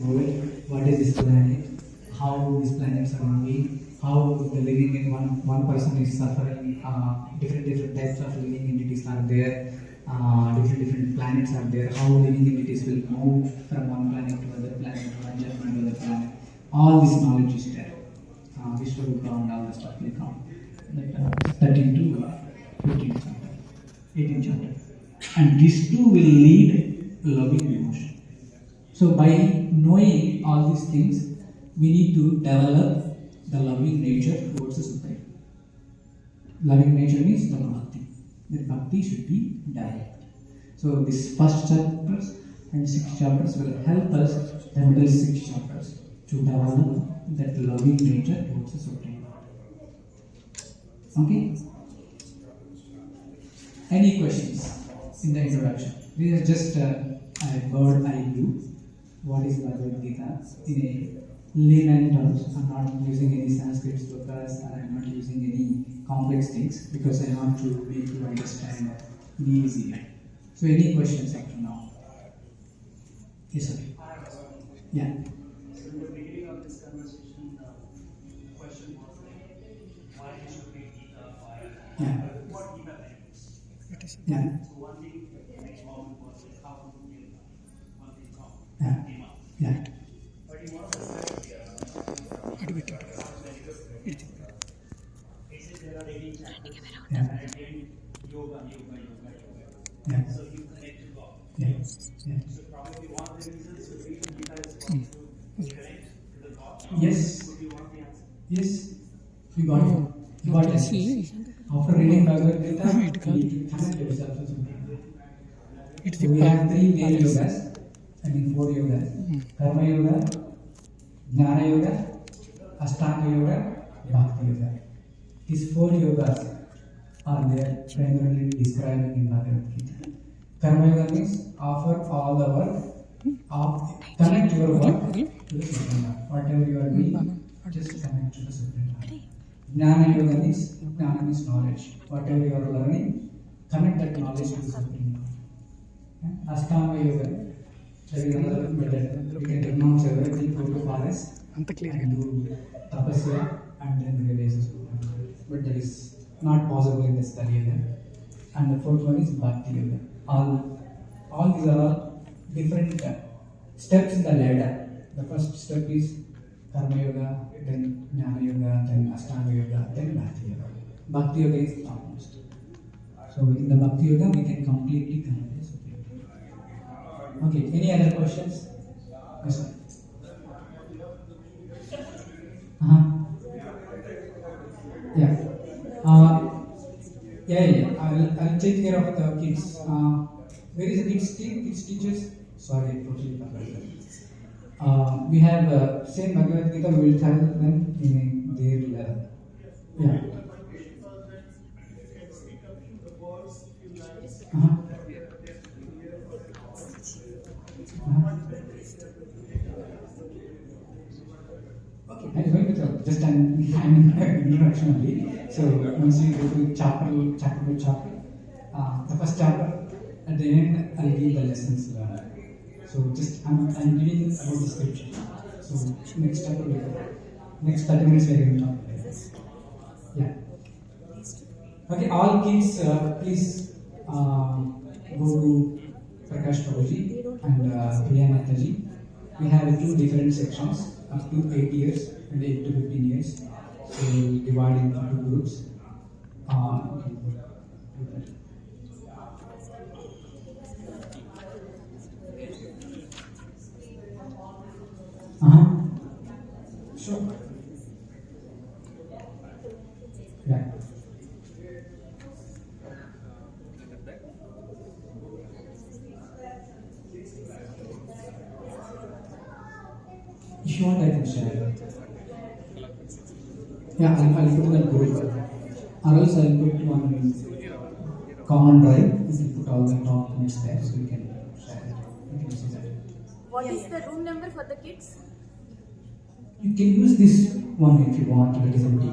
world, what is this planet, how these planets are moving, how the living in one person is suffering, different types of living entities are there, different planets are there, how living entities will move from one planet to other planet, one planet to another planet. All this knowledge is there. Vishnu will count, all the stuff will count. 13 to 15 chapter, 18 chapter. And these two will lead loving emotion. So by knowing all these things, we need to develop the loving nature towards the Supreme. Loving nature means the bhakti. The bhakti should be developed. So this first chapters and 6 chapters will help us, the middle 6 chapters, to develop that loving nature towards the Supreme. Okay? Any questions in the introduction? This is just a bird eye view. What is Bhagavad Gita in a layman terms? I'm not using any Sanskrit slokas, and I'm not using any complex things because I want to make you understand in easy way. So, any questions up to now? Yes, sir. Yeah. So, in the beginning of this conversation, the question was why you should read Gita, what Gita benefits. Yeah. So, one thing makes common was how to do Gita. One thing common. Yeah. Yeah. But he wants to say, he says there are 18 chapters, Yeah. and again, yoga. Yeah. So you connect to God. Yeah. Yeah. So probably one of the reasons to read Gita is to connect to the God. Yes. Would you want the answer? Yes. You got it. You got it. After reading Bhagavad Gita, you need to connect yourself to something. So we have 3 main yogas, I mean 4 yogas. Karma yoga, Jnana yoga, Ashtanga yoga, Bhakti yoga. These 4 yogas are there primarily describing in Bhagavad Gita. Karma yoga means offer all the work, connect your work to the Supreme Lord. Whatever you are doing, just connect to the Supreme Lord. Jnana yoga means knowledge. Whatever you are learning, connect that knowledge to the Supreme Lord. Ashtanga yoga, there is another method. You can renounce everything, go to forest, and do tapasya, and then realize the Supreme Lord. But that is not possible in this Kali. And the 4th one is Bhakti yoga. All these are all different steps in the ladder. The first step is Karma yoga, then Jnana yoga, then Ashtanga yoga, then Bhakti yoga. Bhakti yoga is topmost. So in the Bhakti yoga, we can completely connect the Supreme Lord. Okay, any other questions? Yes, sir. Yeah. I'll take care of the kids. Where is the kids teachers? Sorry, totally forgot. We have same Bhagavad Gita. We will tell them in their level. Yeah. Okay, I'm going to tell. Just I'm in introduction only. So once you go to chapter by chapter, the first chapter, at the end I'll give the lessons learned. So just I'm giving about the scripture. So next chapter, next 30 minutes we are going to talk about this. Yeah. Okay, all kids, please go to Prakash Prabhuji and Priya Mataji. We have 2 different sections, up to 8 years and 8 to 15 years. So we divide into 2 groups. Sure. Yeah. If you want, I can share. Yeah, I'll put that group. Or else I'll put one common drive and put all the documents there so you can share it. You can see that. What is the room number for the kids? You can use this one if you want, it is empty.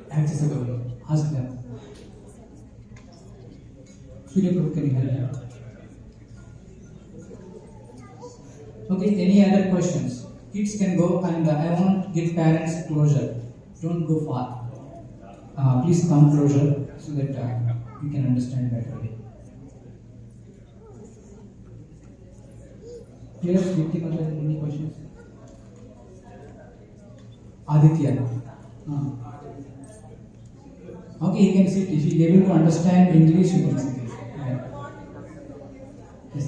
Accessible. Ask them. Surya Group, can you help me? Okay, any other questions? Kids can go, and I want to get parents closer. Don't go far. Please come closer so that you can understand better. Clear? Dipti, any questions? Aditya. Okay, you can sit. If you are able to understand English, you can sit. Yeah. Yes.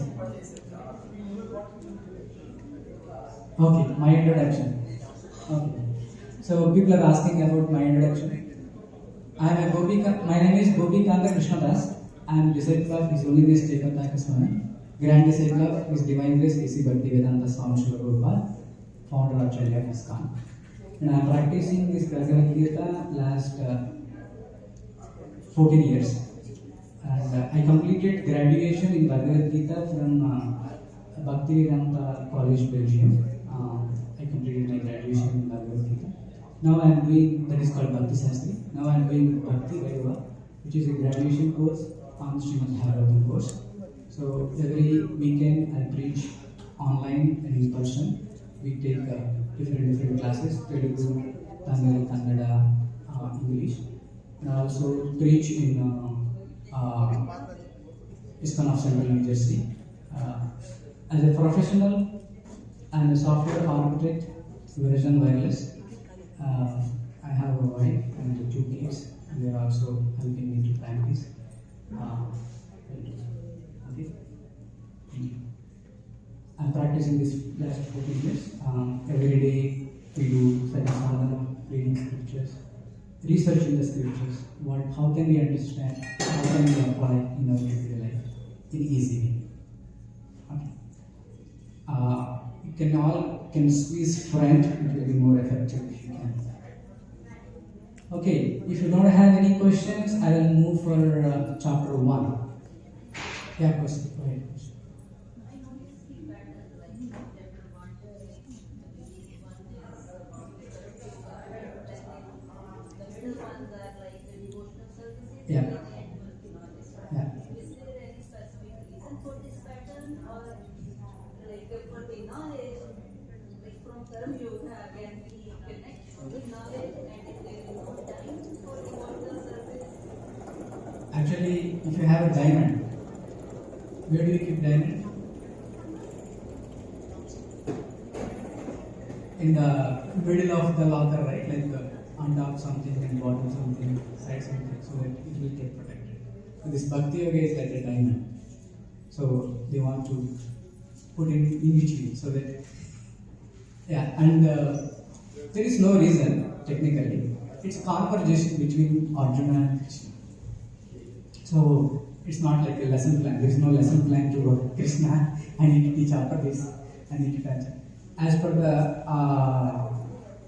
Okay, my introduction. Okay. So people are asking about my introduction. My name is Gopikanta Krishnadas. I am disciple of His Holiness Chaitanya Swami, Grand Disciple of His Divine Grace A.C. Bhaktivedanta Swami Srila Prabhupada, founder of Acharya of ISKCON. And I am practicing this Bhagavad Gita last 14 years. And I completed graduation in Bhagavad Gita from Bhaktivedanta College, Belgium. I completed my graduation in Bhagavad Gita. Now I am doing, that is called Bhakti Sastri. Now I am doing Bhakti Vairava, which is a graduation course on Srimad Bhagavatam course. So every weekend I preach online and in person. We take different classes, Telugu, Tamil, Kannada, English. And I also preach in ISKCON of Central New Jersey. As a professional, I am a software architect, Verizon Wireless. I have a wife and 2 kids, and they are also helping me to practice. Okay. I'm practicing this last 14 years. Every day we do sadhana, reading scriptures, research in the scriptures. How can we understand? How can we apply in our everyday life in easy way? Okay. You can squeeze friend. It will be more effective if you can. Okay. If you don't have any questions, I will move for chapter 1. Yeah, question. Go ahead. Yeah. Yeah. Is there any specific reason for this pattern, or like for the knowledge, like from Karma Yoga again we connect with knowledge, and if there is no time for devotional service? Actually, if you have a diamond, where do you keep diamond? In the middle of the locker, right? Like on top something and bottom something, side something, so that it will get protected. So this Bhakti Yoga is like a diamond. So they want to put it in between, so that, yeah, and there is no reason technically. It's a conversation between Arjuna and Krishna. So it's not like a lesson plan. There is no lesson plan to Krishna. I need to teach after this. I need to touch it. As per the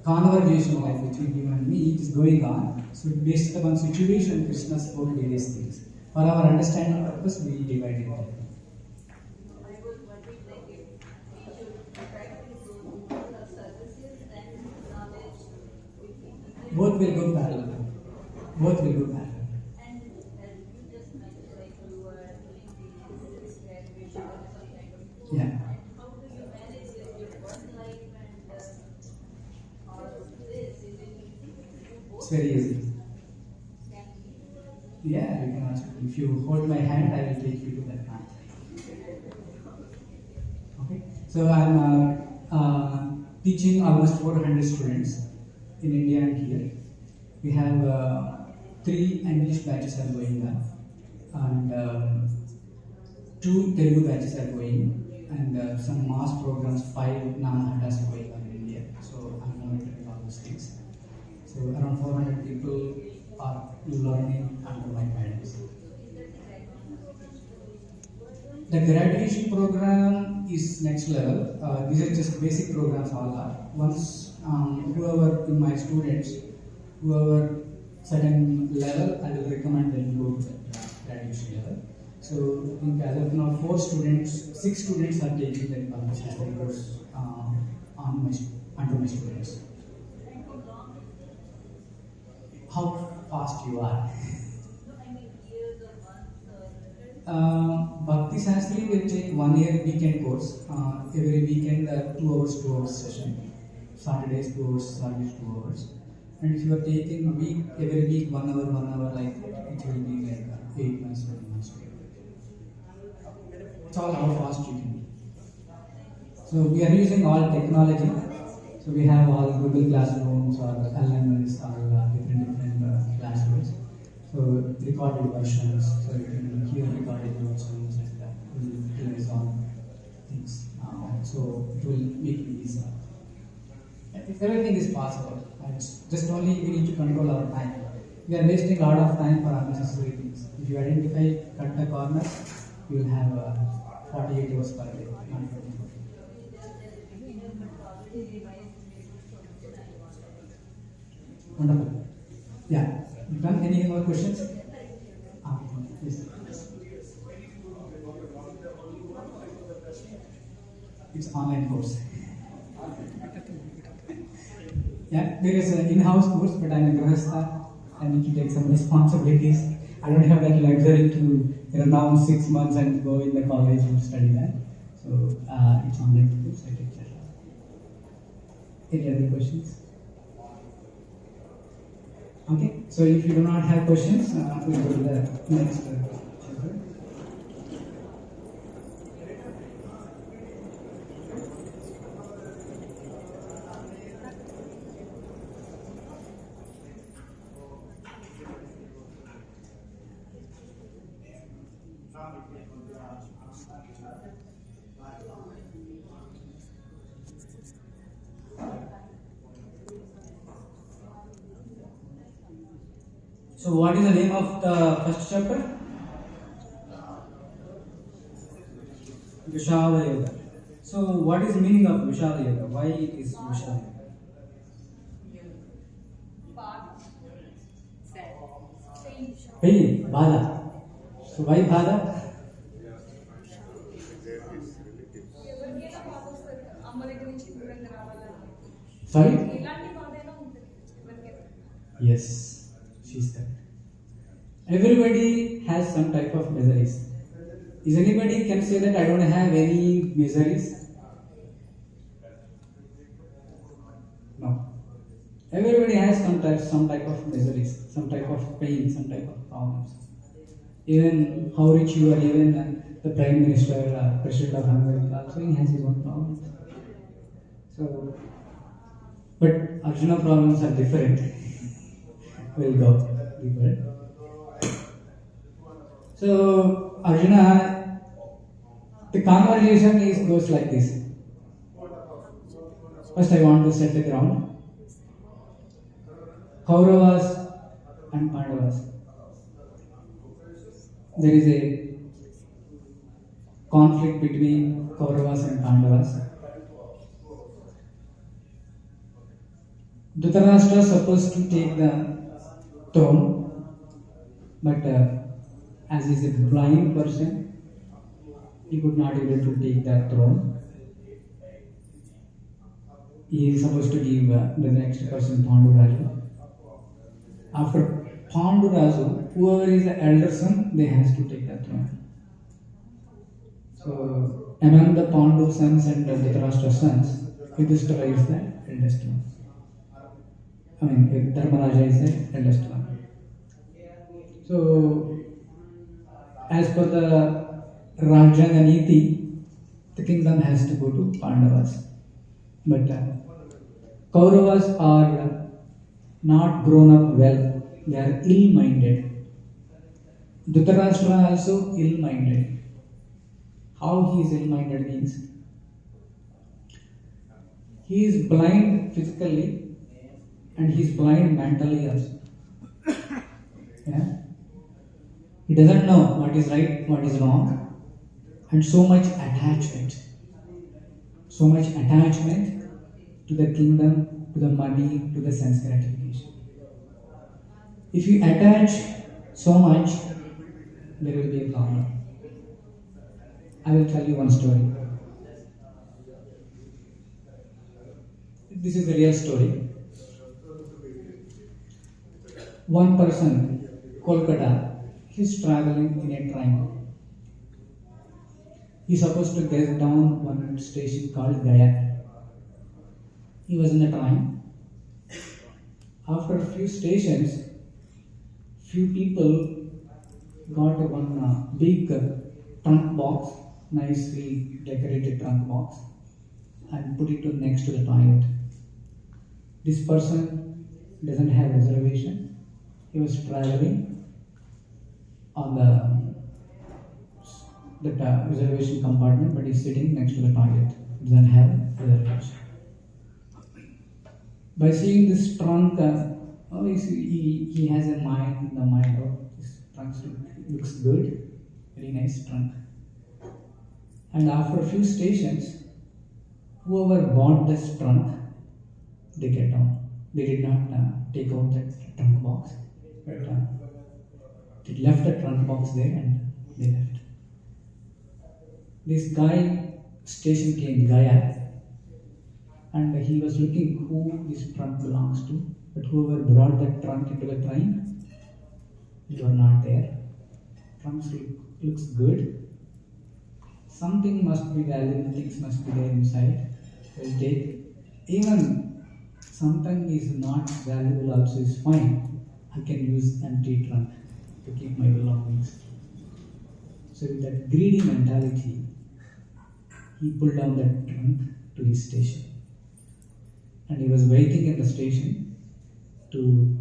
conversation like between you and me, it is going on. So based upon situation, Krishna spoke various things. For our understanding purpose, we divide it. I was wondering like if we should practice those devotional services and knowledge with easier. Both will go parallel. Both will go parallel. And as you just mentioned, like you were doing this graduation or some kind of course. Yeah. How do you manage your work life and all of this? Is it easy to do both? It's very easy. Yeah, you can ask. If you hold my hand, I will take you to that path. Okay. So I'm teaching almost 400 students in India and here. We have 3 English batches are going on, and 2 Telugu batches are going, and some mass programs, 5 Namahatas are going on in India. So I'm monitoring all those things. So around 400 people are learning under my guidance. The graduation program is next level. These are just basic programs all are. Once whoever in my students, whoever certain level, I will recommend them go to the graduation level. So I think as of now, 6 students are taking that Bhakti course under my students. How fast you are? No, I mean years or months or Bhakti Sastri will take 1 year weekend course. Every weekend, 2 hours session. Saturdays 2 hours, Sundays 2 hours. And if you are taking every week 1 hour like that, it will be like 8 months, 9 months. It's all how fast you can do. So we are using all technology. So we have all Google Classrooms or LMS or different classrooms. So recorded versions, so you can hear recorded versions and will place all things. So it will make it easier. If everything is possible, it's just only we need to control our time. We are wasting a lot of time for unnecessary things. If you identify cut the corners, you will have 48 hours per day, not 24. Wonderful. Yeah. You done any more questions? Yes. It's online course. Yeah, there is an in-house course, but I'm a grahastha. I need to take some responsibilities. I don't have that luxury to now 6 months and go in the college and study that. So it's online course. I take that. Any other questions? Okay, so if you do not have questions, we'll go to the next chapter. So what is the name of the first chapter? Vishada Yoga. So what is the meaning of Vishada Yoga? Why it is Vishada Yoga? Pain, Bada. So why Bada? Sorry? Yes, she's correct. Everybody has some type of miseries. Is anybody can say that I don't have any miseries? No. Everybody has some type of miseries, some type of pain, some type of problems. Even how rich you are, even the Prime Minister, President of Hungary, also he has his own problems. So, but Arjuna problems are different. We'll go deeper. So Arjuna, the conversation goes like this. First, I want to set the ground. Kauravas and Pandavas. There is a conflict between Kauravas and Pandavas. Dhritarashtra is supposed to take the throne, but as he is a blind person, he could not able to take that throne. He is supposed to give the next person Panduraju. After Panduraju, whoever is the elder son, they has to take that throne. So among the Pandu sons and the Dhritarashtra sons, Yudhishthira is the eldest one. Dharmaraja is the eldest one. So, as per the Rajyanga Niti, the kingdom has to go to Pandavas. But Kauravas are not grown up well. They are ill-minded. Dhritarashtra also ill-minded. How he is ill-minded means he is blind physically and he is blind mentally also. Yeah? He doesn't know what is right, what is wrong, and so much attachment to the kingdom, to the money, to the sense gratification. If you attach so much, there will be a problem. I will tell you one story. This is a real story. One person, Kolkata, he is traveling in a train. He's supposed to get down one station called Gaya. He was in the train. After a few stations, few people got one big trunk box, nicely decorated trunk box, and put it next to the toilet. This person doesn't have reservation. He was traveling on the reservation compartment, but he's sitting next to the toilet. He doesn't have reservation. By seeing this trunk, he has a mind in the mind of this trunk looks good, very nice trunk. And after a few stations, whoever bought this trunk, they get down. They did not take out that trunk box, but they left the trunk box there and they left. This guy, station came Gaya, and he was looking who this trunk belongs to, but whoever brought that trunk into the train, you are not there. Trunk looks good. Something must be valuable, things must be there inside. We'll take. Even something is not valuable also is fine. I can use empty trunk to keep my belongings. So with that greedy mentality, he pulled down that trunk to his station. And he was waiting at the station to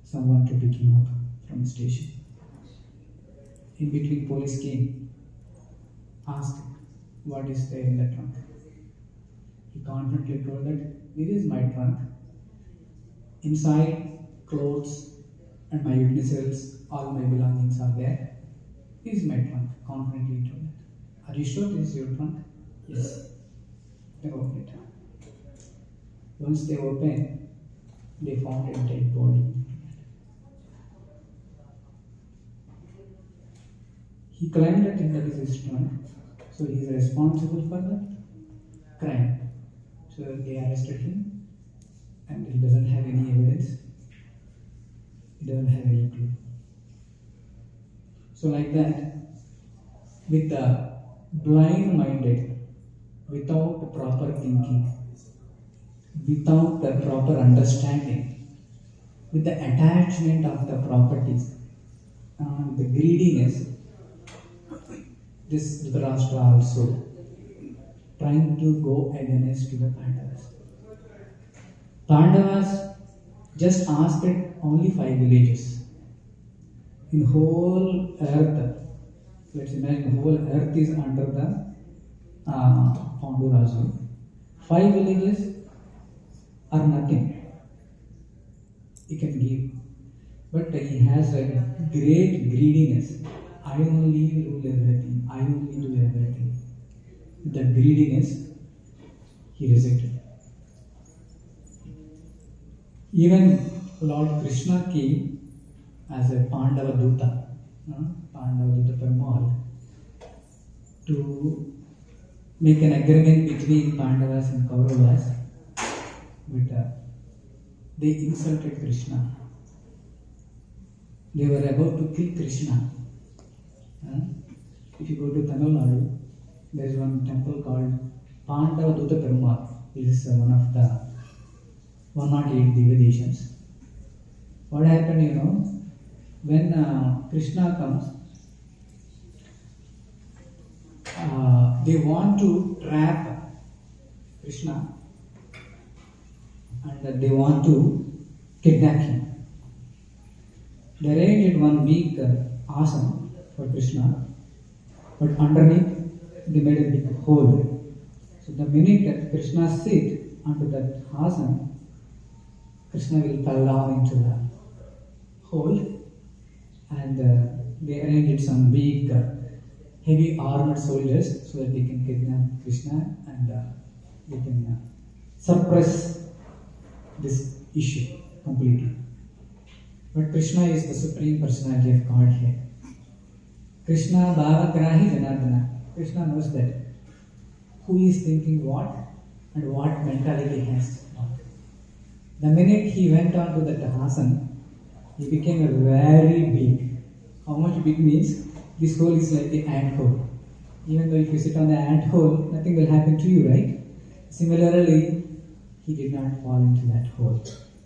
someone to pick him up from the station. In between, police came, asked what is there in the trunk. He confidently told that this is my trunk. Inside, clothes and my utensils, all my belongings are there. This is my trunk, confidently told that. Are you sure this is your trunk? Yes. Then open it. Once they opened, they found a dead body. He claimed that is his trunk, so he is responsible for the crime. So they arrested him, and he doesn't have any evidence. He doesn't have any clue. So like that, with the blind-minded, without proper thinking, without the proper understanding, with the attachment of the properties, the greediness, this Dhritarashtra also trying to go against to the Pandavas. Pandavas just asked only 5 villages. In whole earth, let's imagine whole earth is under the Panduraju. 5 villages are nothing. He can give. But he has a great greediness. I only rule everything. I only do everything. The greediness, he rejected. Even Lord Krishna came as a Pandava Duta, Perumal, to make an agreement between Pandavas and Kauravas, but they insulted Krishna. They were about to kill Krishna. If you go to Tamil Nadu, there is one temple called Pandava Duta Perumal. This is one of the 108 Divya. What happened, when Krishna comes, they want to trap Krishna and they want to kidnap him. They arranged one big asana for Krishna, but underneath they made a big hole. So the minute that Krishna sits onto that asana, Krishna will fall down into the hole, and they arranged some big heavy armored soldiers so that they can kidnap Krishna and they can suppress this issue completely. But Krishna is the Supreme Personality of Godhead. Krishna Bhavagrahi Janardana. Krishna knows that who is thinking what and what mentality has what. The minute he went on to that asana, he became a very big. How much big means? This hole is like the ant hole. Even though if you sit on the ant hole, nothing will happen to you, right? Similarly, he did not fall into that hole.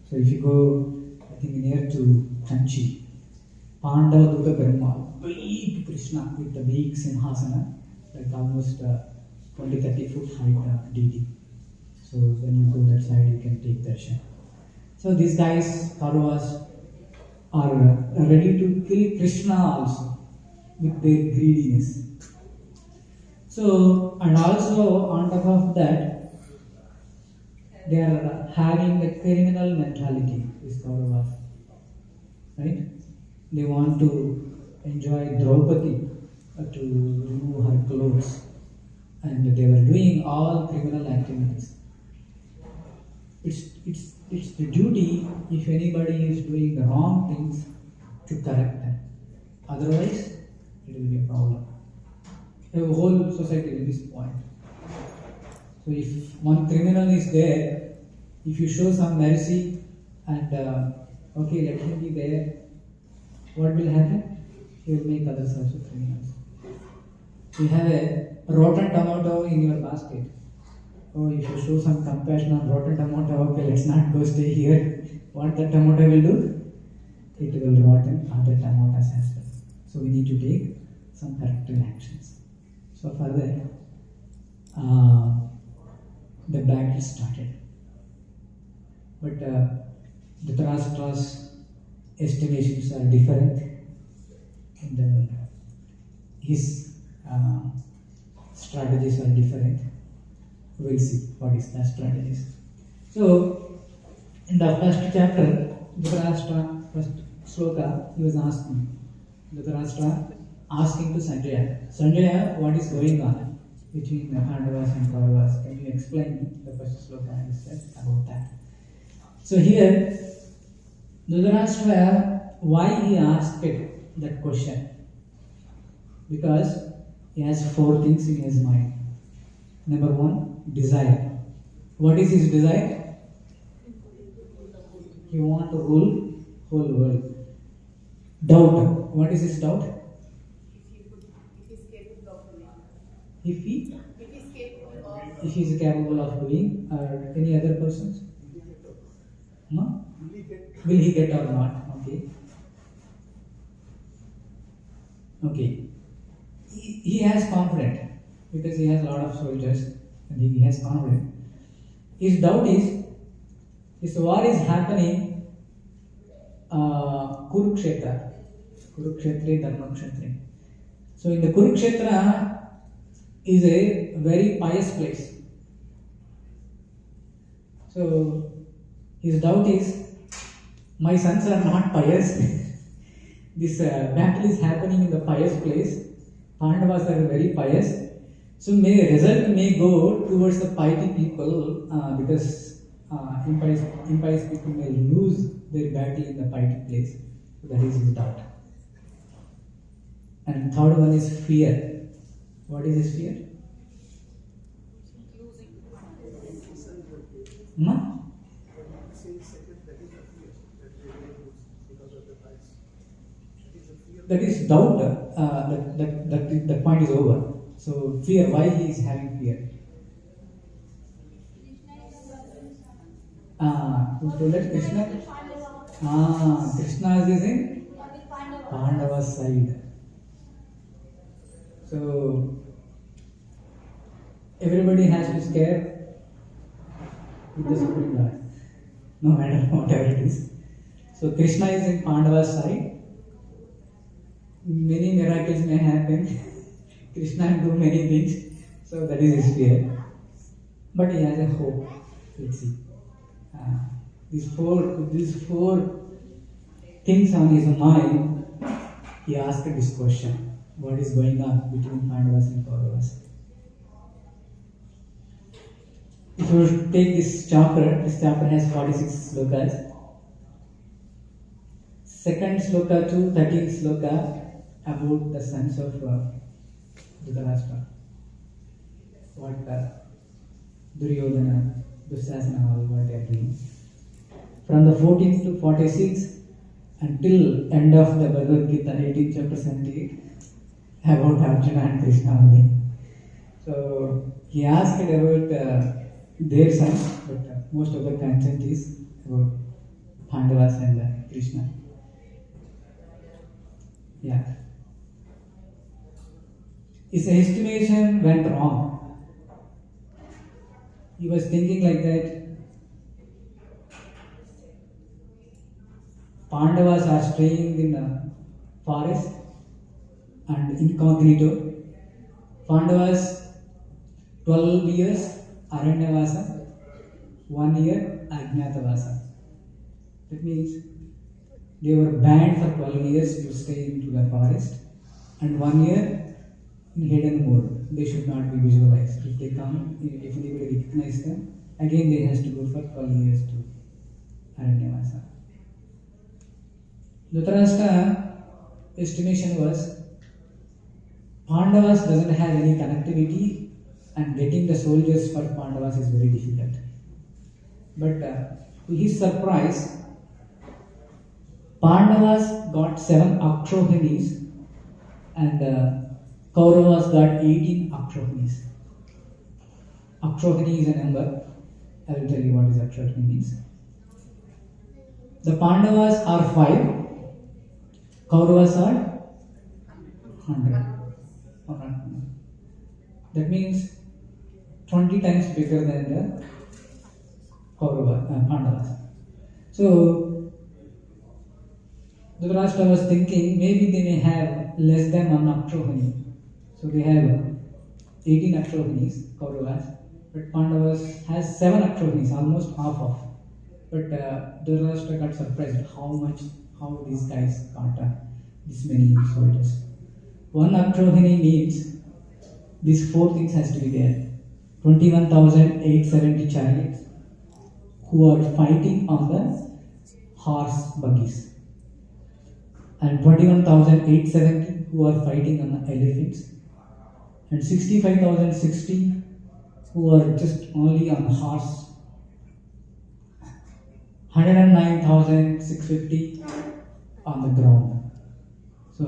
So if you go, I think near to Kanchi, Pandava Duta Perumal, big Krishna with the big Simhasana, like almost 20-30 foot height deity. So when you go that side, you can take darshan. So these guys, Kauravas, are ready to kill Krishna also with their greediness. So, and also on top of that, they are having a criminal mentality, these Kauravas. Right? They want to enjoy Draupadi, to remove her clothes. And they were doing all criminal activities. It's the duty, if anybody is doing the wrong things, to correct them. Otherwise, it will be a problem. The whole society will be spoiled. So if one criminal is there, if you show some mercy and okay, let him be there, what will happen? He will make others also criminals. You have a rotten tomato in your basket. Oh, if you show some compassion on rotten tomato, okay, let's not go stay here. What the tomato will do? It will rotten other tomatoes as well. So we need to take some corrective actions. So further, the battle started. But Dhritarashtra's estimations are different. And his strategies are different. We'll see what is the strategies. So, in the first chapter, Dhritarashtra, first sloka, he was asking, Dhritarashtra asking to Sanjaya, Sanjaya, what is going on between the Pandavas and Kauravas? Can you explain me? The first sloka I said about that. So here, Dhritarashtra, why he asked that question? Because he has 4 things in his mind. Number 1, desire. What is his desire? He wants to rule whole world. Doubt. What is his doubt? If he is capable of doing, or any other persons? No? Will he get or not? Okay. Okay. He has confidence because he has a lot of soldiers and he has confidence. His doubt is, this war is happening Kurukshetra, Dharmakshetra. So in the Kurukshetra is a very pious place. So his doubt is, my sons are not pious. This battle is happening in the pious place. Pandavas are very pious. So result may go towards the piety people because impious people may lose their battle in the piety place. So that is his doubt. And third one is fear. What is his fear? That is doubt. That point is over. So fear. Why he is having fear? Who told that? Krishna. Krishna is in Pandava's side. So everybody has to scare with the Supreme Lord, no matter whatever it is. So Krishna is in Pandava's side. Many miracles may happen. Krishna do many things. So that is his fear. But he has a hope. Let's see. These four things on his mind, he asked this question. What is going on between Pandavas and Kauravas? If you take this chapter has 46 slokas. Second sloka to 13th sloka about the sons of Dhritarashtra. What Duryodhana, Dushasana, all what they are doing. From the 14th to 46 until end of the Bhagavad Gita, 18th chapter 78, about Arjuna and Krishna only. So he asked about their sons, but most of the content is about Pandavas and Krishna. Yeah. His estimation went wrong. He was thinking like that Pandavas are staying in a forest and incognito. Pandavas 12 years Aranyavasa, 1 year Ajnatavasa. That means they were banned for 12 years to stay into the forest and 1 year in hidden mode. They should not be visualized. If they come, if anybody recognizes them, again they has to go for 12 years to Aranyavasa. Dhritarashtra estimation was Pandavas doesn't have any connectivity and getting the soldiers for Pandavas is very difficult. But to his surprise, Pandavas got 7 Akshohinis and Kauravas got 18 Akshohinis. Akshohini is a number. I will tell you what is Akshohini means. The Pandavas are 5, Kauravas are 100. That means 20 times bigger than the Pandavas. So Dhritarashtra was thinking maybe they may have less than 1 Akshohini. So they have 18 Akshohinis, Kauravas, but Pandavas has 7 Akshohinis, almost half of. But Dhritarashtra got surprised how these guys got this many soldiers. 1 Akshohini means these 4 things has to be there. 21,870 chariots who are fighting on the horse buggies, and 21,870 who are fighting on the elephants, and 65,060 who are just only on horse, 109,650 on the ground. So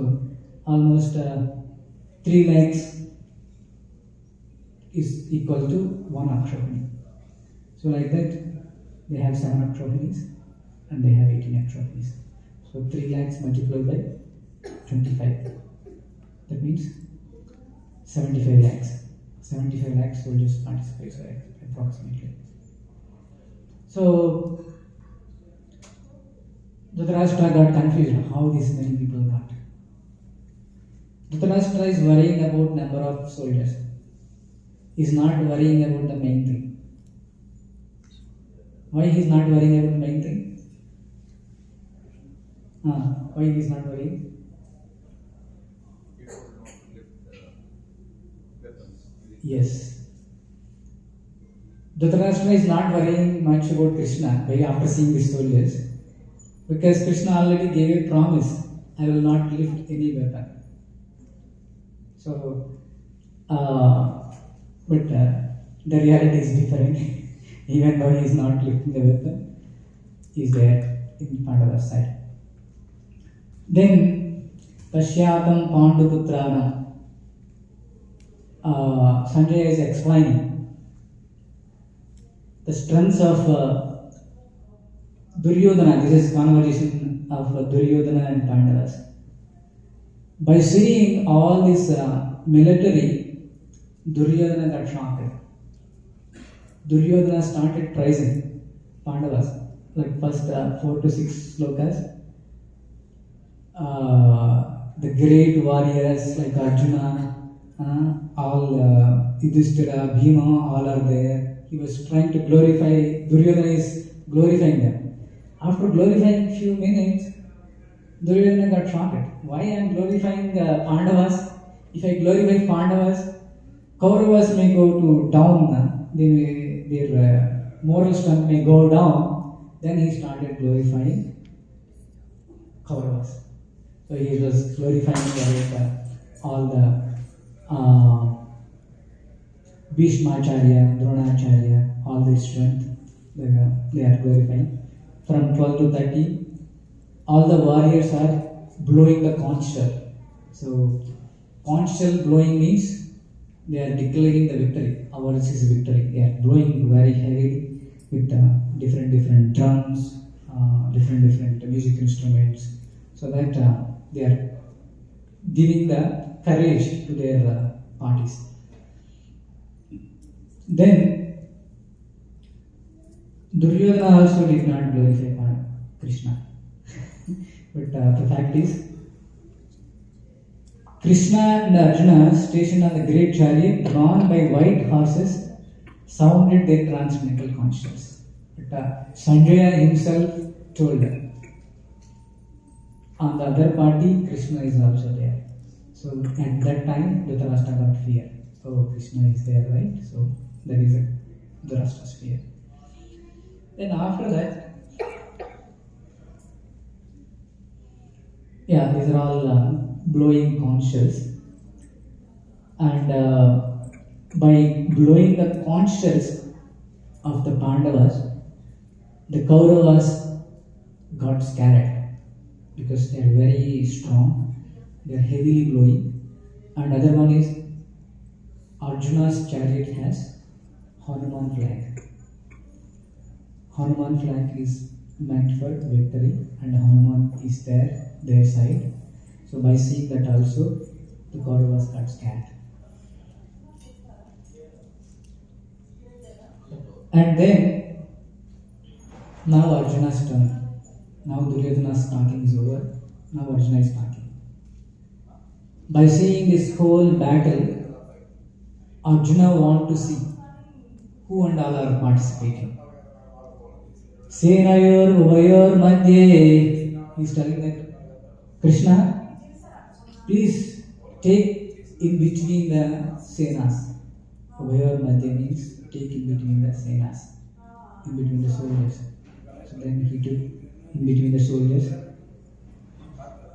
almost 3 lakhs is equal to 1 Akshohini. So like that, they have 7 Akshohinis and they have 18 Akshohinis. So 3 lakhs multiplied by 25. That means 75 lakhs. 75 lakhs soldiers participate, so approximately. So Dhritarashtra got confused how these many people got. Dhritarashtra is worrying about number of soldiers. He is not worrying about the main thing. Why he is not worrying about the main thing? Why he is not worrying? Yes. Dhritarashtra is not worrying much about Krishna after seeing these soldiers, because Krishna already gave a promise, I will not lift any weapon. So, but the reality is different. Even though he is not lifting the weapon, he is there in Pandava's side. Then, Pashyatam Panduputranam. Sanjay is explaining the strengths of Duryodhana. This is conversation of Duryodhana and Pandavas. By seeing all this military, Duryodhana got shocked. Duryodhana started praising Pandavas, like first 4 to 6 slokas. The great warriors like Arjuna, all Yudhishthira, Bhima, all are there. He was trying to glorify, Duryodhana is glorifying them. After glorifying few minutes, Duryodhana got shocked. Why I am glorifying Pandavas? If I glorify Pandavas, Kauravas may go to down. Their moral strength may go down. Then he started glorifying Kauravas. So he was glorifying all the Bhishmacharya, Dronacharya, all the strength they are glorifying. From 12 to 30, all the warriors are blowing the conch shell. So conch shell blowing means they are declaring the victory. Ours is victory. They are blowing very heavily with different drums, different music instruments, so that they are giving the courage to their parties. Then Duryodhana also did not glorify Krishna. But the fact is, Krishna and Arjuna, stationed on the great chariot drawn by white horses, sounded their transcendental consciousness. But Sanjaya himself told them, on the other party, Krishna is also there. So at that time, Dhritarashtra got fear. Oh, Krishna is there, right? So that is Dhritarashtra's fear. Then after that, these are all blowing conch shells, and by blowing the conch shells of the Pandavas, the Kauravas got scared because they are very strong, they are heavily blowing. And other one is Arjuna's chariot has Hanuman flag. Hanuman flag is meant for victory, and Hanuman is their side. So by seeing that also, the Kauravas got scared. And then, now Arjuna's turn. Now Duryodhana's talking is over. Now Arjuna is talking. By seeing this whole battle, Arjuna wants to see who and all are participating. Senayor Uvayor Madhye. He is telling that, Krishna, please take in between the senas. Uvayor Madhye means take in between the senas, in between the soldiers. So then he took in between the soldiers.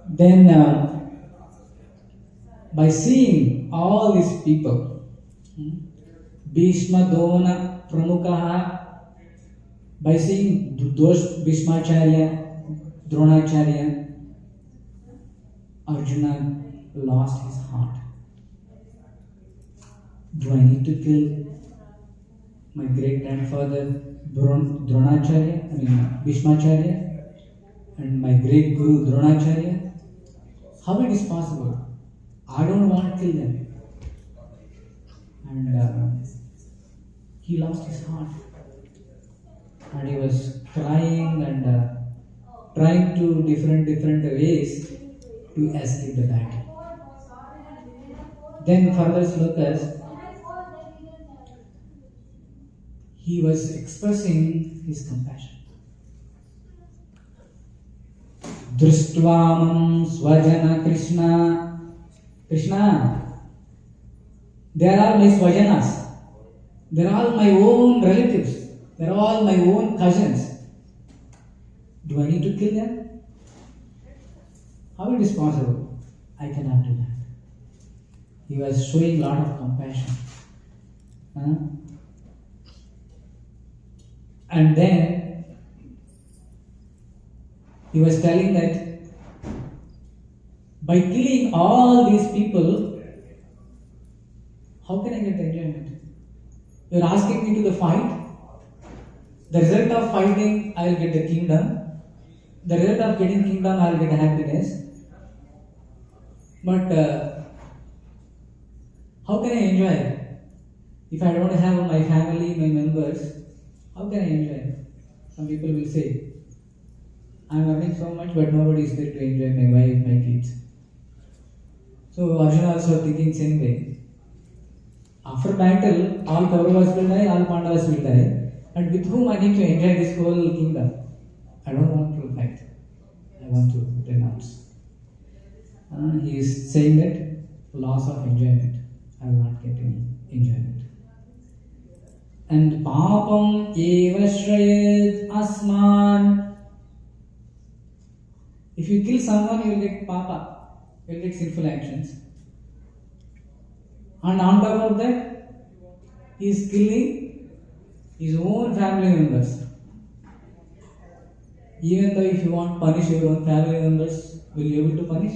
Then by seeing all these people, Bhishma, Dona, Pramukaha, by seeing those Bhishmacharya, Dronacharya, Arjuna lost his heart. Do I need to kill my great grandfather Dronacharya, Bhishmacharya, and my great guru Dronacharya? How it is possible? I don't want to kill them. And he lost his heart. And he was crying and trying to different ways to escape the battle. Then further slokas, he was expressing his compassion. Drishtvam Swajana Krishna. Krishna, they are all my Swajanas. They are all my own relatives. They are all my own cousins. Do I need to kill them? How it is possible? I cannot do that. He was showing a lot of compassion. And then he was telling that by killing all these people, how can I get the enjoyment? You are asking me to the fight. The result of fighting, I will get the kingdom. The result of getting kingdom, I will get happiness. But how can I enjoy? If I don't have my family, my members, how can I enjoy? Some people will say, I am earning so much, but nobody is there to enjoy my wife, my kids. So Arjuna also thinking same way. After battle, all Kauravas will die, all Pandavas will die. And with whom I need to enjoy this whole kingdom? I don't want to fight. I want to renounce. He is saying that loss of enjoyment. I will not get any enjoyment. And papam eva shrayed asman. If you kill someone, you will get papa. You will get sinful actions. And on top of that, he is killing his own family members. Even though if you want to punish your own family members, will you be able to punish?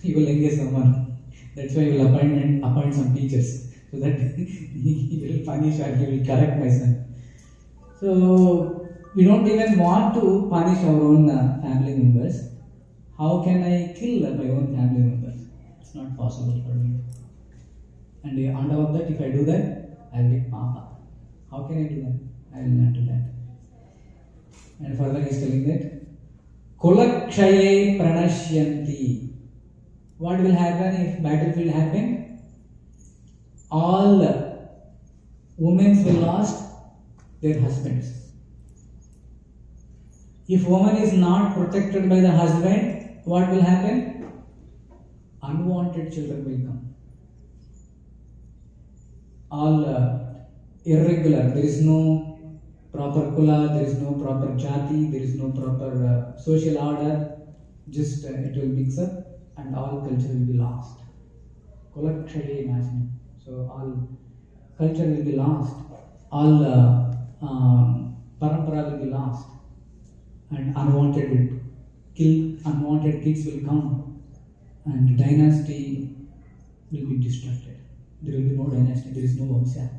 You will engage someone. That's why you will appoint some teachers so that he will punish or he will correct my son. So we don't even want to punish our own family members. How can I kill my own family members? It's not possible for me. And on top of that, if I do that, I will get papa. How can I do that? I will not do that. And further he is telling that Kulakshaye pranashyanti. What will happen if battlefield happen? All women will lost their husbands. If woman is not protected by the husband, what will happen? Unwanted children will come. All irregular. There is no proper kula, there is no proper jati, there is no proper social order. Just it will mix up and all culture will be lost. Kulakshaye imagine. So all culture will be lost. All parampara will be lost. And unwanted kids will come, and dynasty will be destructed. There will be no dynasty, there is no Vamsya.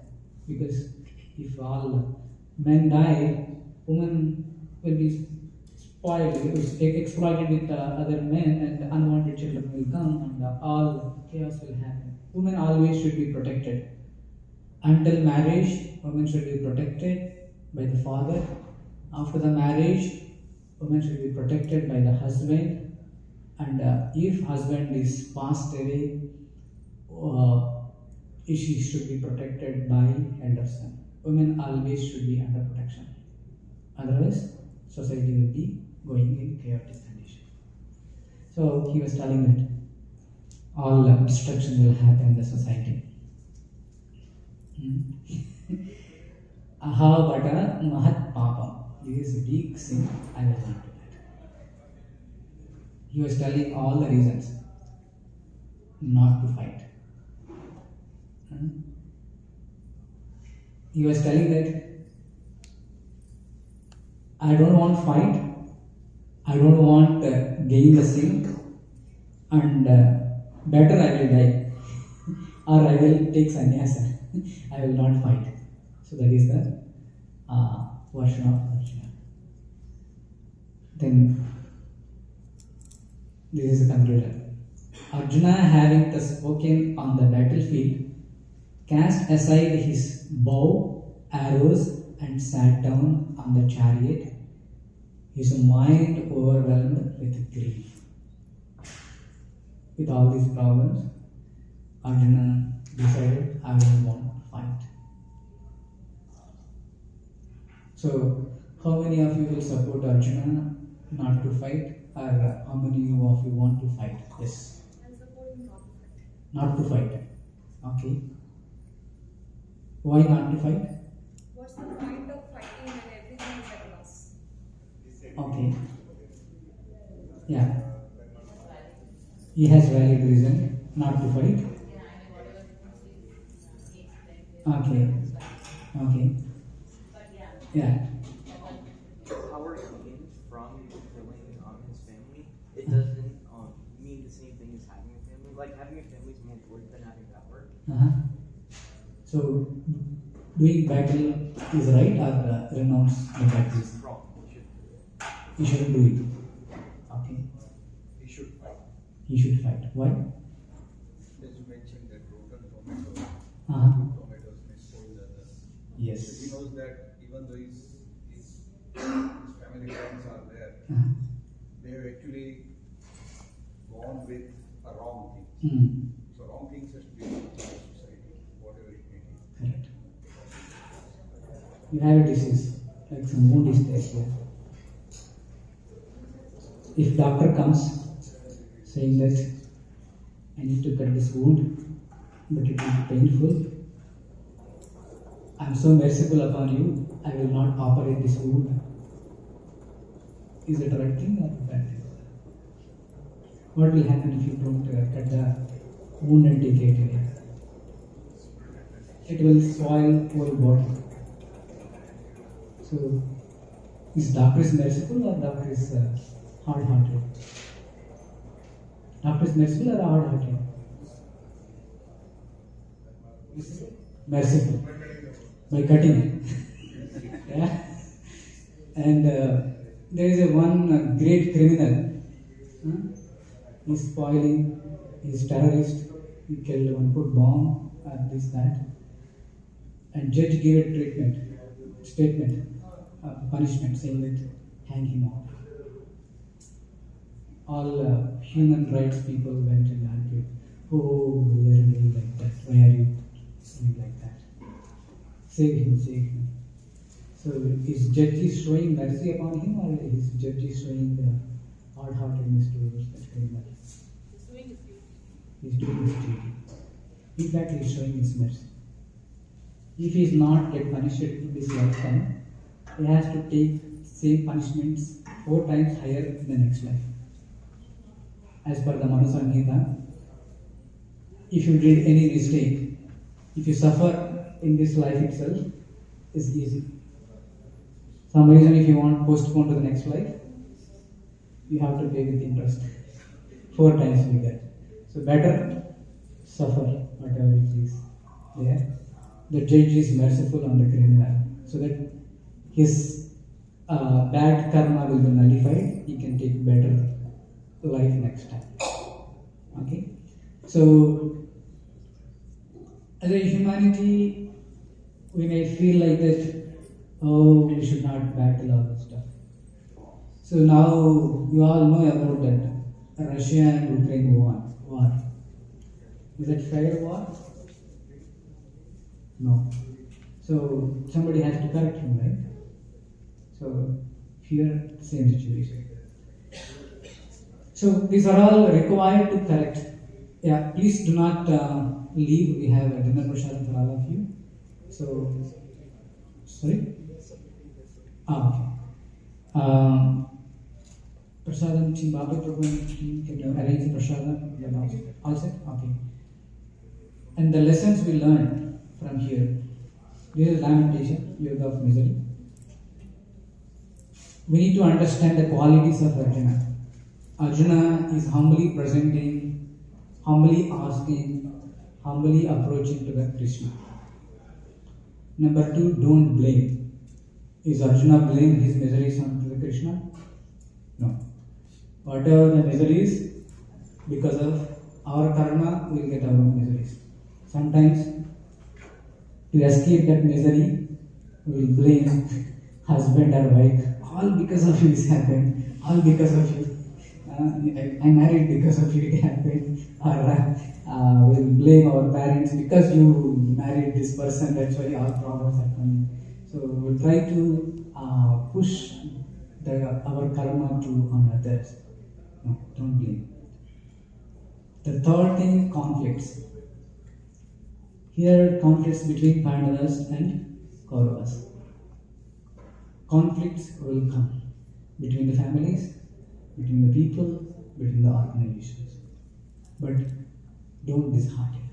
Because if all men die, women will be spoiled, exploited with other men, and unwanted children will come, and all chaos will happen. Women always should be protected. Until marriage, women should be protected by the father. After the marriage, women should be protected by the husband, and if husband is passed away, she should be protected by elder son. Women always should be under protection. Otherwise, society will be going in chaotic condition. So he was telling that all destruction will happen in the society. Ahabata mahat papam. This is a big sin. I will not do that. He was telling all the reasons not to fight. He was telling that I don't want to fight, I don't want gain the sin, and better I will die or I will take sannyasa. I will not fight. So that is the version of Arjuna. Then this is the conclusion. Arjuna, having thus spoken on the battlefield, cast aside his bow, arrows, and sat down on the chariot, his mind overwhelmed with grief. With all these problems, Arjuna decided, I will want to fight. So, how many of you will support Arjuna not to fight, or how many of you want to fight? Yes. I'm supporting Not to fight. Okay. Why not to fight? What's the point of fighting when everything is at loss? Okay. Yeah. He has valid reason not to fight. Okay. Okay. Yeah. Power gained from killing his family, it doesn't mean the same thing as having a family. Like having a family is more important than having power. So, doing battle is right or renounce the battle? It's wrong. He shouldn't do it. Okay. He should fight. He should fight. Why? As you mentioned that rotten tomato, tomatoes may spoil the others. Yes. He knows that even though his family friends are there, they have actually gone with a wrong thing. So wrong things has to be done in society, whatever it may be. Correct. You have a disease, like some wound is there here. If doctor comes saying that I need to cut this wound, but it will be painful, I am so merciful upon you, I will not operate this wound. Is it the right thing or the bad thing? What will happen if you don't cut the wound and take it away? It will spoil whole body. So, is doctor is merciful or doctor is hard-hearted? Doctor is merciful or hard-hearted? merciful by cutting it. Yeah. And there is a one great criminal. He's spoiling, he's terrorist, he killed one, put bomb, this, that. And judge gave a statement, punishment, saying that hang him off. All human rights people went and argued, oh, we are doing like that, why are you doing like that? Save him, save him. So is judge is showing mercy upon him, or is judge is showing hard-heartedness towards that criminal? He's doing his duty. In fact, he is showing his mercy. If he is not get punished in this lifetime, he has to take same punishments 4 times higher in the next life. As per the Monroe Gita, if you did any mistake, if you suffer in this life itself, is easy. Some reason if you want to postpone to the next life, you have to pay with interest. 4 times bigger. So better suffer whatever it is there. The judge is merciful on the criminal, so that his bad karma will be nullified. He can take better life next time. Okay? So, as a humanity, we may feel like that, oh, we should not battle all this stuff. So now you all know about that Russia and Ukraine war. Is it fair war? No. So somebody has to correct him, right? So here, same situation. So these are all required to correct. Yeah, please do not leave. We have a dinner prashadam for all of you. So, sorry? Okay. Prasadam team, Babu Prabhu team, can you arrange the prasadam? All set? Okay. And the lessons we learned from here. This is lamentation, yoga of misery. We need to understand the qualities of Arjuna. Arjuna is humbly presenting, humbly asking, humbly approaching to the Krishna. Number 2, don't blame. Is Arjuna blame his miseries onto the Krishna? No. Whatever the miseries, because of our karma, we will get our own miseries. Sometimes, to escape that misery, we will blame husband or wife. All because of you it happened. All because of you. I married because of you it happened. Or we'll blame our parents because you married this person. That's why all problems are coming. So we'll try to push our karma on others. No, don't blame. The third thing, conflicts. Here, conflicts between Pandavas and Kauravas. Conflicts will come between the families, between the people, between the organizations. But don't dishearten.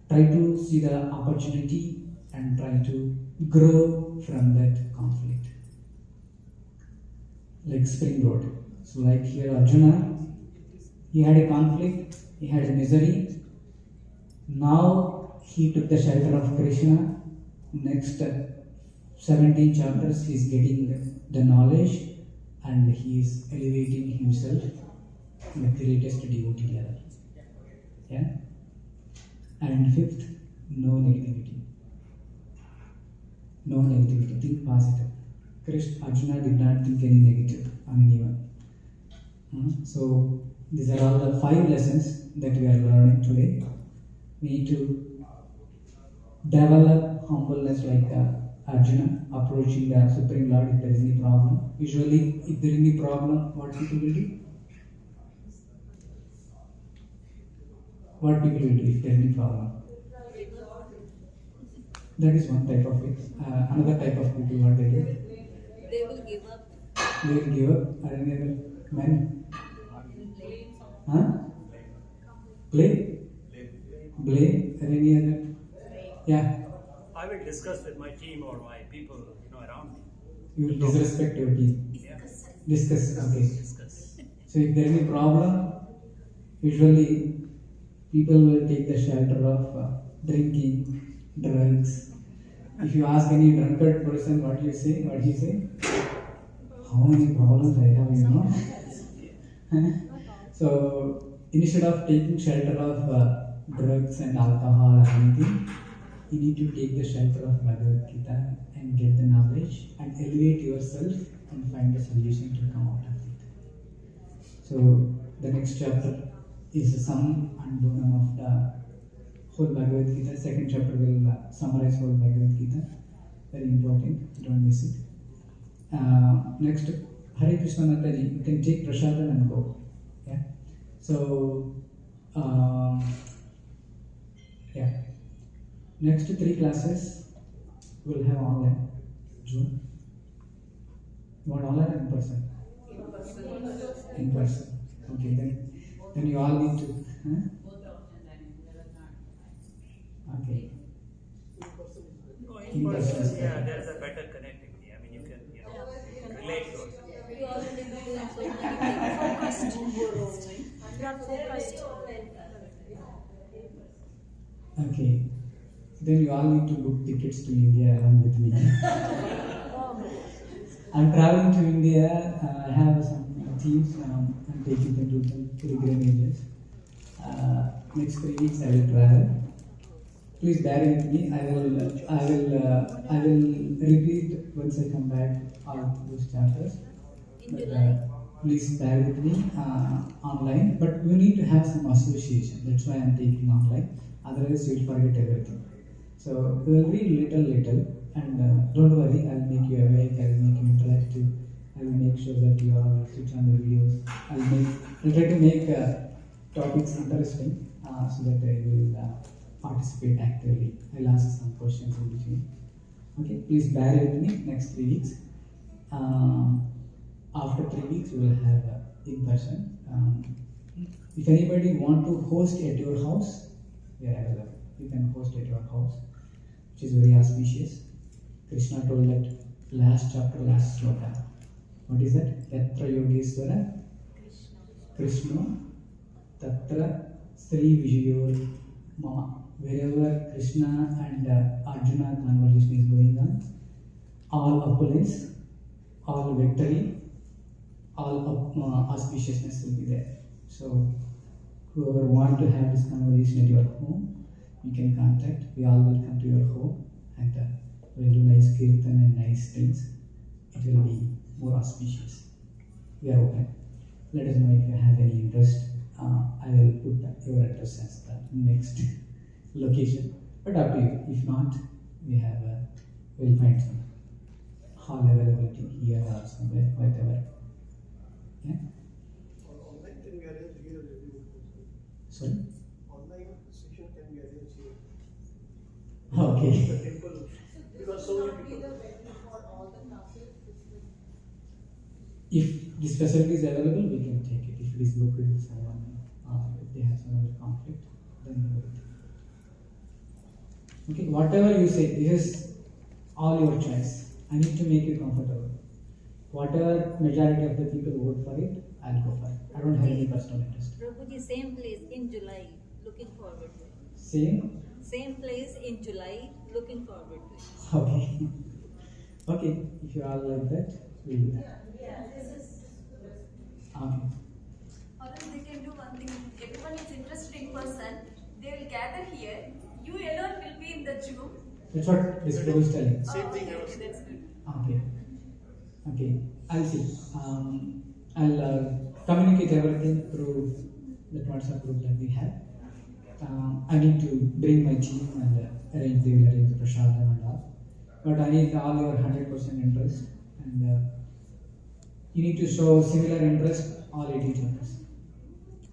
Try to see the opportunity and try to grow from that conflict. Like Spring Road. So like here Arjuna, he had a conflict, he had a misery. Now he took the shelter of Krishna. Next 17 chapters he is getting the knowledge and he is elevating himself in the greatest devotee level. Yeah? And 5th, no negativity. No negativity. Think positive. Arjuna did not think any negative on anyone. So these are all the 5 lessons that we are learning today. We need to develop humbleness like Arjuna approaching the Supreme Lord if there is any problem. Usually, if there is any problem, what people will do? What people will do if there is any problem? That is one type of it. Another type of people, what they do? They will give up. They will give up. Are any other men? Huh? Play? Blame? Are any other? Yeah. I will discuss with my team or my people, around me. You will disrespect your team. Yeah. Discuss. Okay. Discuss. So if there is any problem, usually people will take the shelter of drinking, drugs. If you ask any drunkard person what you say, what he say? How many problems I have, So instead of taking shelter of drugs and alcohol or anything, you need to take the shelter of Bhagavad Gita and get the knowledge and elevate yourself and find a solution to come out of it. So the next chapter is the sum and bonum of the whole Bhagavad Gita. Second chapter will summarize whole Bhagavad Gita. Very important, don't miss it. Next, Hare Krishna Mataji, you can take prasadam and go. Yeah. So, yeah. Next 3 classes we'll have online. June. You want online or in person? In person. Okay, then you all need to. Okay. In person is better. There's a better connectivity. I mean, you can relate to it. We already do so many things. We are focused. Okay. Then you all need to book tickets to India along with me. I'm traveling to India. I have some teams. I'm taking them to some pilgrimages. Next 3 weeks I will travel. Please bear with me. I will repeat once I come back all those chapters. But, please bear with me online. But we need to have some association. That's why I'm taking online. Otherwise, you'll forget everything. So we will read little, and don't worry. I'll make you awake. I'll make you interactive. I will make sure that you all switch on the videos. I'll try to make topics interesting so that I will participate actively. I'll ask some questions in between. Okay, please bear with me. Next 3 weeks. After 3 weeks, we will have in person. If anybody want to host at your house, we are available. You can host at your house, which is very auspicious. Krishna told that last chapter, last sloka. What is that? Yatra Yogeswara Krishna Tatra Sri Vijayor Mama. Wherever Krishna and Arjuna conversation is going on, all opulence, all victory, all auspiciousness will be there. So, whoever want to have this conversation at your home, you can contact. We all will come to your home and we'll do nice kirtan and nice things. It will be more auspicious. We are open. Let us know if you have any interest. I will put your address as the next location. But up to you. If not, we'll find some hall availability here or somewhere, whatever. Yeah. Online can be arranged here. Sorry. Online session can be arranged here. Okay. The temple, because so many people. If this facility is available, we can take it. If it is booked with someone, if they have some other conflict, then we will take it. Okay, whatever you say, this is all your choice. I need to make you comfortable. Whatever majority of the people vote for it, I'll go for it. I don't have any personal interest. Prabhuji, same place in July. Looking forward to it. Same? place in July. Looking forward to it. Okay. Okay, if you all like that, we'll do that. Okay. Or else they can do one thing. Everyone is interested in person. They will gather here. You alone will be in the Zoom. That's what this Prabhu is telling. Same thing. Okay, that's good. Okay. Okay. I'll see. I'll communicate everything through the WhatsApp group that we have. I need to bring my team and arrange the prasadam and all. But I need all your 100% interest, and you need to show similar interest all 8 chapters.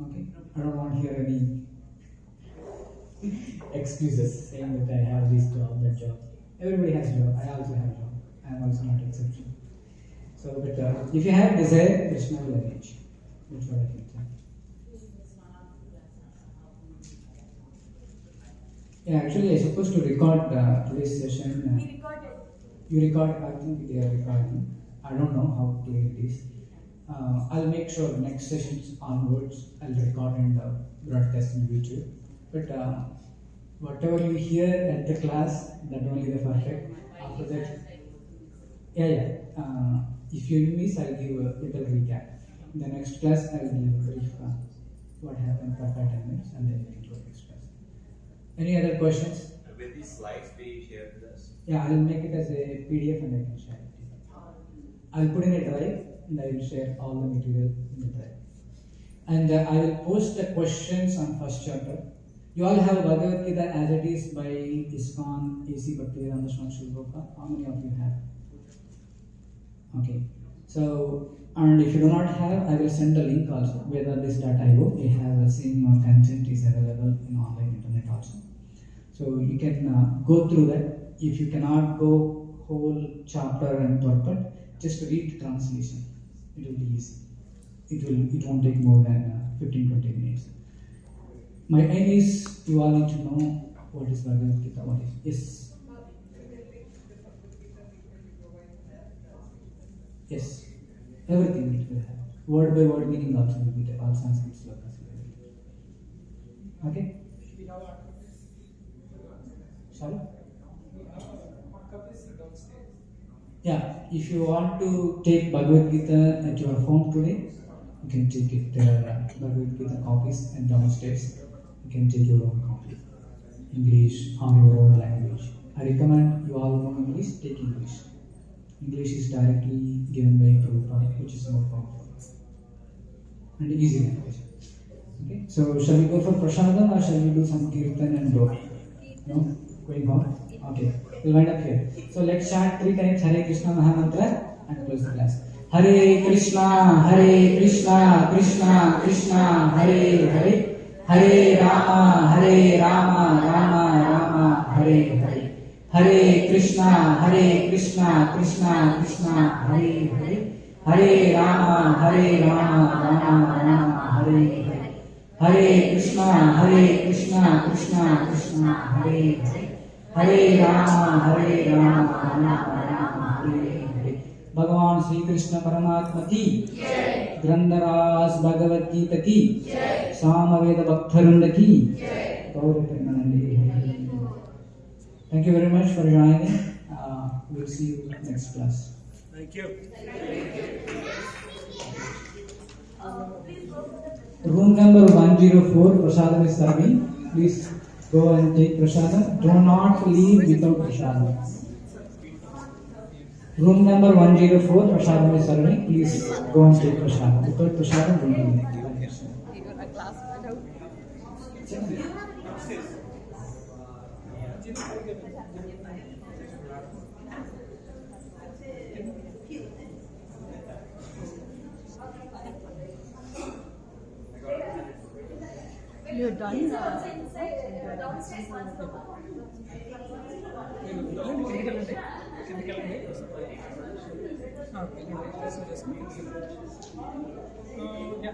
Okay? I don't want to hear any excuses saying that I have this job, that job. Everybody has job. I also have job. I am also not exception. So, but if you have desire, Krishna will arrange. That's what I can tell. Yeah, actually, I supposed to record today's session. We recorded. You record, I think they are recording. I don't know how clear it is. I'll make sure next sessions onwards I'll record and broadcast in YouTube. But whatever you hear at the class, that only the perfect. After that, if you miss, I'll give a little recap. In the next class, I will give a brief what happened for 5-10 minutes, and then we can go next class. Any other questions? With these slides, will you share with us? Yeah, I'll make it as a PDF and I can share it. I'll put in a drive and I will share all the material in the drive. And I will post the questions on first chapter. You all have Bhagavad Gita as it is by ISKCON, AC Bhaktivedanta Swami Sriloka. How many of you have? Okay. So, and if you do not have, I will send a link also. Vedadis.io. We have the same content is available in online internet also. So you can go through that. If you cannot go whole chapter and purport, just read translation. It will be easy. It won't take more than 15-20 minutes. My aim is you all need to know what is Bhagavad Gita, what is. Yes. Yes. Everything it will have. Word by word meaning also will be there. All Sanskrit slokas will be there. Okay? Sorry? Yeah, if you want to take Bhagavad Gita at your home today, you can take it. There are Bhagavad Gita copies and downstairs. You can take your own copy. English or your own language. I recommend you all know English, take English. English is directly given by Prabhupada, which is more powerful and easy language. Okay, so shall we go for prasadam or shall we do some kirtan and go? No? Going on? Okay, we'll wind up here. So let's chant 3 times Hare Krishna Mahamantra and close the class. Hare Krishna, Krishna Krishna, Hare Hare, Hare Rama, Rama Rama, Hare Hare. Hare Krishna, Krishna Krishna, Hare Hare, Hare Rama, Rama Rama, Hare Hare. Hare Krishna, Krishna Krishna, Hare Hare, Hare Rama, Rama Rama, Hare Hare. Bhagavan Sri Krishna Paramatma ki Jai. Grandaras Bhagavad Gita ki Jai. Samaveda Bhaktarunda ki Jai. Thank you very much for joining. We'll see you next class. Thank you. Room number 104, Prasadam is serving. Please go and take Prasadam. Do not leave without Prasadam. Room number 104, Prasadam is serving. Please go and take Prasadam. Without Prasadam, don't leave. You're done. Downstairs once per month. Yeah.